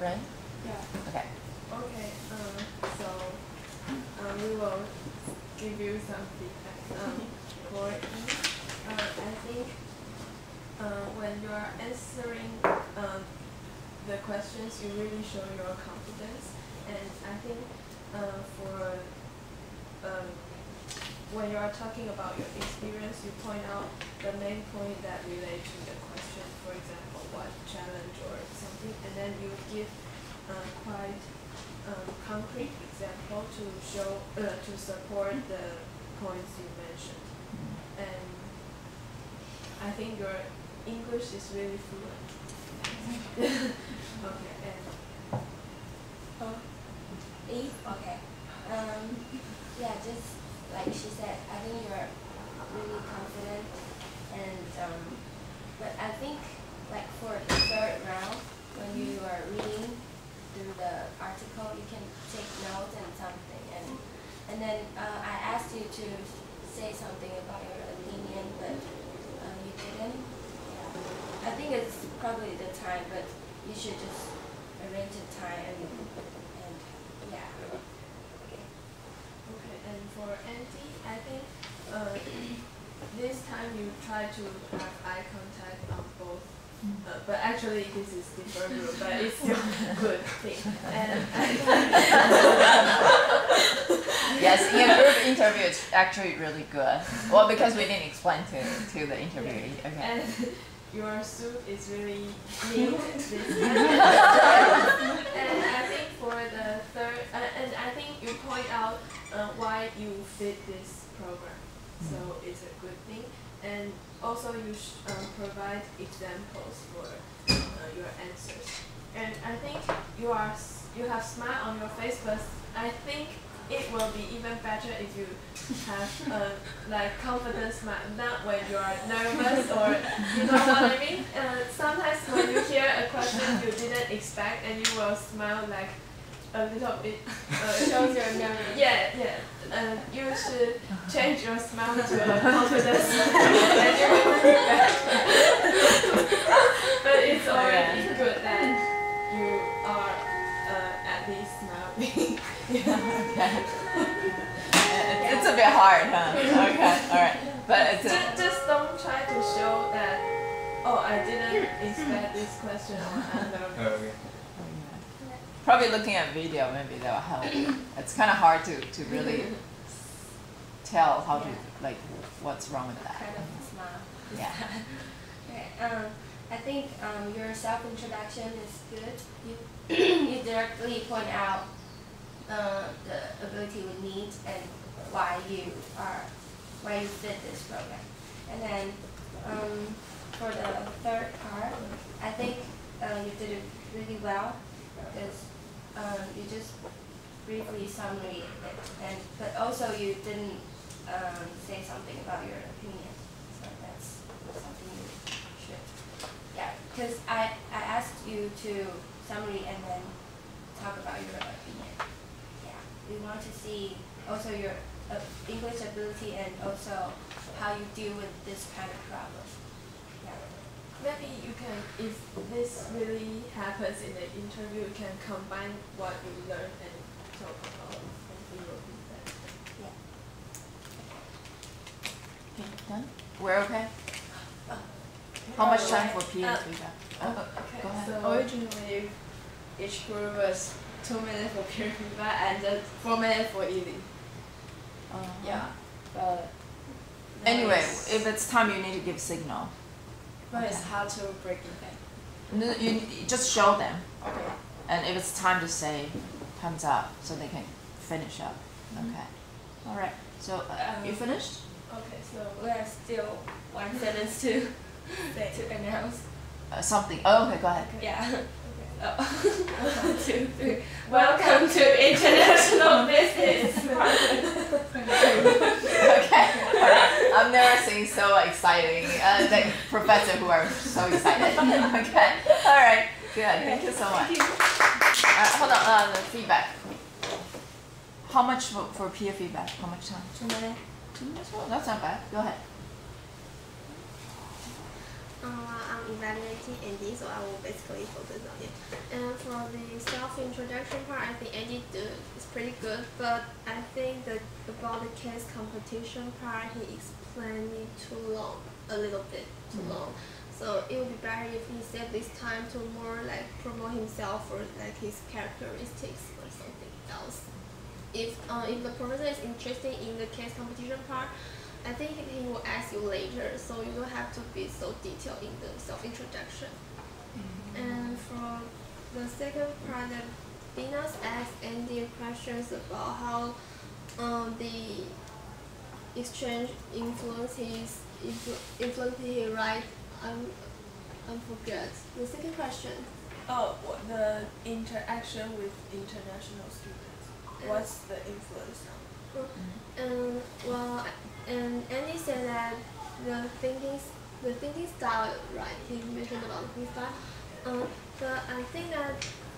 right? Yeah. Okay. Okay. So we will give you some feedback. For E, I think when you are answering the questions, you really show your confidence, and I think for when you are talking about your experience, you point out the main point that relate to the question. For example, what challenge or something, and then you give quite concrete example to show to support the points you mentioned. And I think your English is really fluent. Okay. And E? Okay. Yeah, just like she said, I think you're really confident, and but I think like for the third round, when you are reading through the article, you can take notes and something, and then I asked you to say something about your opinion, but you didn't. Yeah. I think it's probably the time, but you should just arrange a time and yeah. okay, and for Andy, I think this time you try to have eye contact on both. But actually, this is different group, but it's still good thing. And Yes, in a group interview, it's actually really good. Well, because we didn't explain to the interviewee. Okay. And your suit is really neat this time. And I think for the third, and I think you point out why you fit this program, so it's a good thing. And also you provide examples for your answers. And I think you have smile on your face, but I think it will be even better if you have like confident smile, not when you are nervous or you know what I mean. Sometimes when you hear a question you didn't expect, and you will smile like a little bit. Shows your nervous. Yeah. You should change your smile to a confidence and you will be back. But it's already good that you are at least smiling. Okay. It's a bit hard, huh? Okay, alright. But it's just don't try to show that, oh, I didn't expect this question or I'm nervous. Okay. probably looking at video, maybe that will help. It's kind of hard to really tell how to, like, what's wrong with that. Kind of smile. Yeah. Okay, I think your self-introduction is good. You, you directly point out the ability we need and why you fit this program. And then for the third part, I think you did it really well because you just briefly summary it, but also you didn't say something about your opinion. So that's something you should. Yeah, because I asked you to summary and then talk about your opinion. Yeah, we want to see also your English ability and also how you deal with this kind of problem. Yeah. Maybe you can, if this really happens in the interview, you can combine what you learned and talk about and see your feedback. Yeah. Okay, done? We're okay? Oh. How much time for PA feedback? Okay, go ahead. so Originally, each group was 2 minutes for peer feedback and then 4 minutes for ED. Yeah, but Anyway, if it's time, you need to give signal. but it's hard to break it down. No, you just show them, Okay. and if it's time to say, time's up, so they can finish up. Okay. All right. So you finished? okay, so We have still one sentence to announce. Something. Oh, okay. Go ahead. Yeah. okay. Oh. 1, 2, 3. Welcome to International Business. Okay. All right. I've never seen so exciting the professor who are so excited. Okay. All right. Good. Thank you so much. Hold on. The feedback. How much for peer feedback? How much time? 2 minutes. 2 minutes. Oh, that's not bad. Go ahead. I'm evaluating Andy, so I will basically focus on it. And for the self-introduction part, I think Andy is pretty good, but I think that about the case competition part, he explained it too long, a little bit too long. So it would be better if he saved this time to more like promote himself or like his characteristics or something else. If the professor is interested in the case competition part, I think he will ask you later, so you don't have to be so detailed in the self-introduction. And for the second part, that Venus asked Andy questions about how the exchange influences he write. I forget the second question. Oh, the interaction with international students. What's the influence now? And Andy said that the thinking style, right? He mentioned about the thinking style. But I think that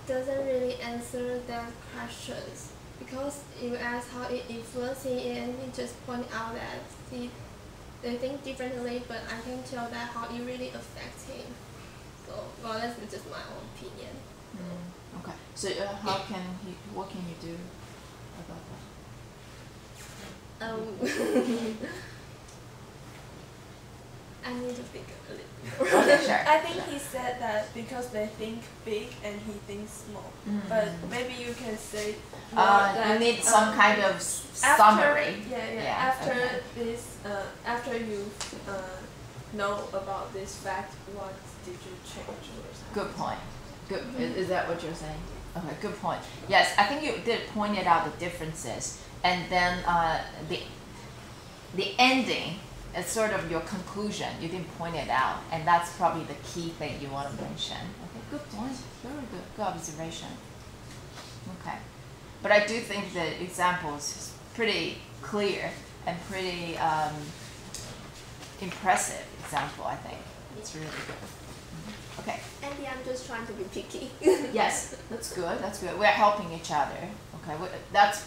doesn't really answer that questions, because you ask how it influences him, and he just point out that they think differently, but I can tell that how it really affects him. So, well, that's just my own opinion. Okay. So, what can you do about that? I need to think a little more. Okay, sure. I think he said that because they think big and he thinks small. But maybe you can say you need some kind of summary. After okay. this, after you know about this fact, what did you change or something? Good point. Good. Is that what you're saying? Okay. Good point. Yes, I think you did pointed out the differences, and then the ending. It's sort of your conclusion. You didn't point it out, and that's probably the key thing you want to mention. Okay, good point. Very good. Good observation. Okay, but I do think the examples is pretty clear and pretty impressive example. I think it's really good. Okay. Andy, I'm just trying to be picky. Yes, that's good. That's good. We're helping each other. Okay,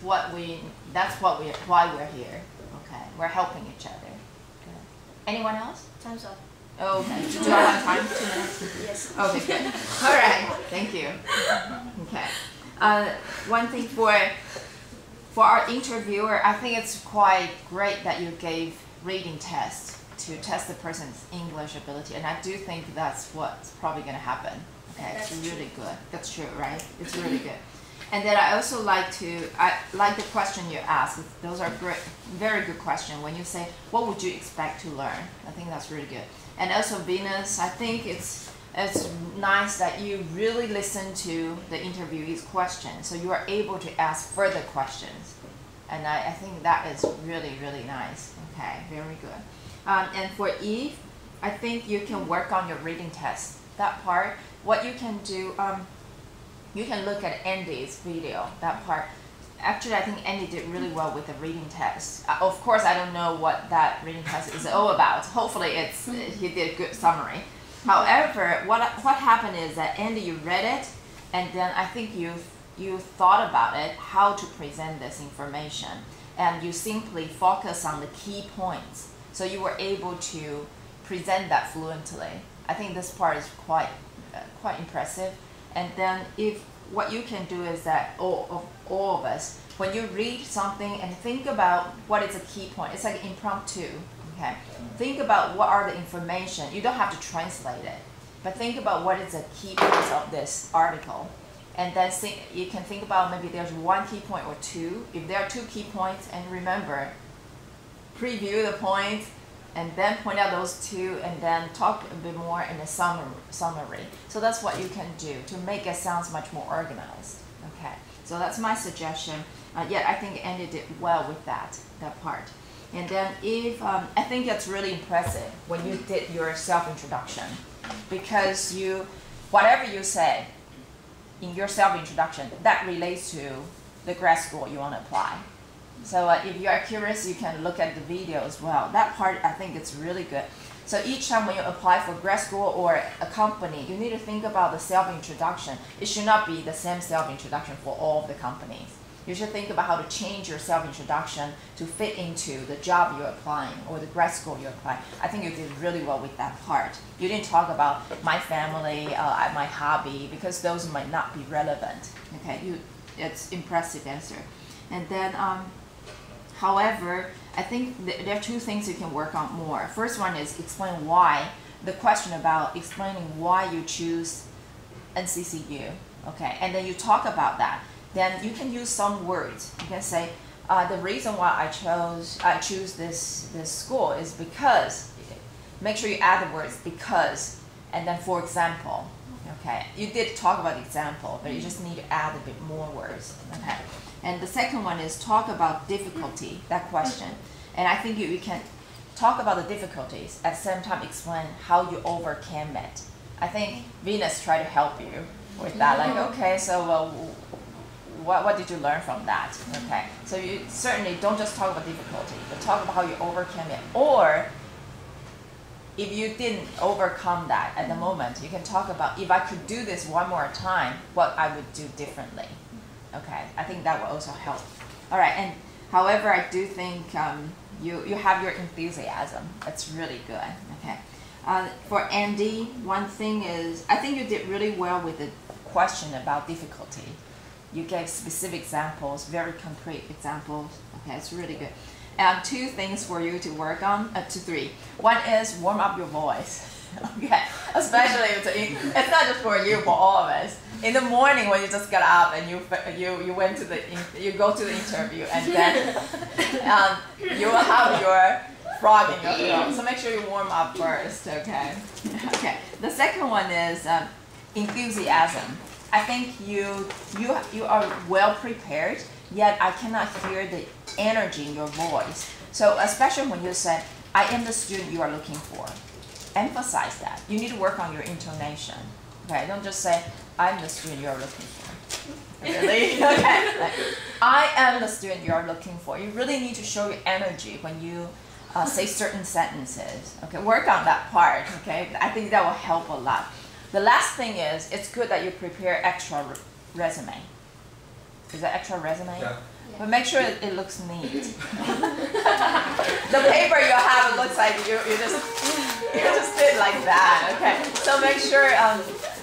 why we're here. Okay, we're helping each other. Anyone else? Time's up. Oh, okay. Do I have time? 2 minutes? Yes. Okay, good. All right. Thank you. Okay. One thing for our interviewer, I think it's quite great that you gave reading tests to test the person's English ability, and I do think that's what's probably going to happen. Okay, it's really good. That's true, right? It's really good. And then I also like the question you asked. Those are great, very good questions. When you say, what would you expect to learn? I think that's really good. And also Venus, I think it's nice that you really listen to the interviewee's questions, so you are able to ask further questions. And I think that is really, really nice. Okay, very good. And for Eve, I think you can work on your reading test. That part, what you can do, you can look at Andy's video, that part. Actually, I think Andy did really well with the reading test. Of course, I don't know what that reading test is all about. Hopefully, he did a good summary. However, what happened is that Andy, you read it, and then I think you thought about it, how to present this information, and you simply focus on the key points. So you were able to present that fluently. I think this part is quite impressive. And then what you can do is that all of us, when you read something and think about what is a key point, it's like impromptu, okay? Think about what are the information. You don't have to translate it, but think about what is the key points of this article. And then you can think about maybe there's one key point or two. If there are 2 key points, and remember, preview the points, and then point out those 2, and then talk a bit more in a summary. So that's what you can do to make it sound much more organized. Okay, so that's my suggestion. I think Andy did well with that part. And then I think it's really impressive when you did your self-introduction, because whatever you say in your self-introduction, that relates to the grad school you want to apply. So if you are curious, you can look at the video as well. That part, I think it's really good. So each time when you apply for grad school or a company, you need to think about the self-introduction. It should not be the same self-introduction for all of the companies. You should think about how to change your self-introduction to fit into the job you're applying or the grad school you're applying. I think you did really well with that part. You didn't talk about my family, my hobby, because those might not be relevant. Okay, it's impressive answer. And then, however, I think there are two things you can work on more. First one is explain why. The question about explaining why you choose NCCU. Okay, and then you talk about that. Then you can use some words. You can say, the reason why I choose this school is because. Make sure you add the words because, and then for example. Okay, you did talk about example, but you just need to add a bit more words. Okay, and the second one is talk about difficulty. That question, and I think you can talk about the difficulties at the same time explain how you overcame it. I think Venus tried to help you with that. Like, okay, so what did you learn from that? Okay, so you certainly don't just talk about difficulty, but talk about how you overcame it. Or if you didn't overcome that at the moment, you can talk about if I could do this one more time, what I would do differently. Okay, I think that will also help. All right, and however, I do think you have your enthusiasm. That's really good. Okay. For Andy, one thing is, I think you did really well with the question about difficulty. You gave specific examples, very concrete examples. Okay, it's really good. And two things for you to work on, three. One is warm up your voice. Okay, especially it's not just for you, for all of us. In the morning when you just get up and you go to the interview, and then you will have your frog in your throat. So make sure you warm up first. Okay. Okay. The second one is enthusiasm. I think you are well prepared, yet I cannot hear the energy in your voice. So especially when you say, I am the student you are looking for. Emphasize that. You need to work on your intonation. Okay, don't just say, I'm the student you are looking for. Really? Okay. Like, I am the student you are looking for. You really need to show your energy when you say certain sentences. Okay, work on that part. Okay, I think that will help a lot. The last thing is, it's good that you prepare extra resume. Is that extra resume? Yeah. But make sure it looks neat. The paper you have looks like you just did like that. Okay. So make sure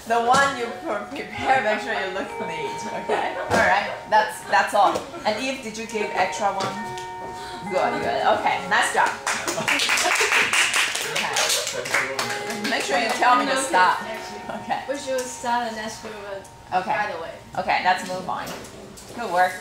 the one you prepare, make sure it looks neat. Okay. All right. That's all. And Eve, did you give extra one? Good. Good. Okay. Nice job. Okay. Make sure you tell me to stop. Okay. We should start the next group okay. right away. Okay. Let's move on. Good work.